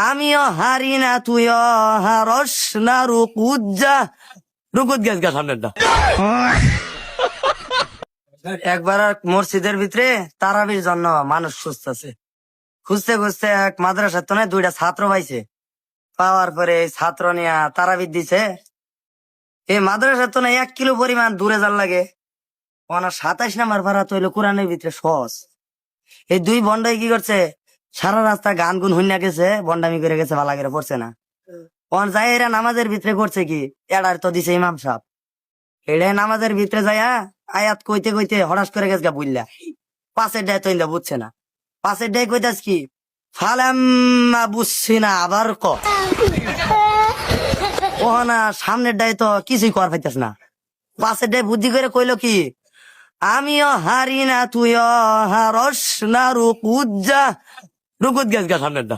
আমিও হারি না তুইও হারস না রুকুত যা রুকুত গেছ গা সামনেরটা। একবার এক মসজিদের ভিতরে তারাবির জন্য মানুষ খুঁজতেছে, খুঁজতে খুঁজতে এক মাদ্রাসার তো দুইটা ছাত্র পাইছে। পাওয়ার পরে এই ছাত্র নিয়ে তারাবির দিছে। এই মাদ্রাসার তো 1 কিলো পরিমাণ দূরে যার লাগে। 27 নাম্বার ভাড়া তো হইলো কোরআনের ভিতরে সহজ। এই দুই বন্ডাই কি করছে, সারা রাস্তা গান গুন হুন্না গেছে, বন্ডামি করে গেছে, ভালো করে পড়ছে না। যাই এরা নামাজের ভিতরে করছে কি, এডার তো দিছে ইমাম সাহেব। এটা নামাজের ভিতরে যাইয়া আয়াত কইতে কইতে হঠাৎ করে গেছে বুঝলা, পাশের ডায় তো বুঝছে না। পাশের ডায় কইতাস কি, ফালাম্মা বুঝছি না আবার ক। ও না সামনের ডায় তো কিছুই কর পাইতাস না। পাশের ডায় বুদ্ধি করে কইলো কি, আমিও হারি না তুইও হারস না রুকুত যা রুকুত গেছ গা সামনেরটা।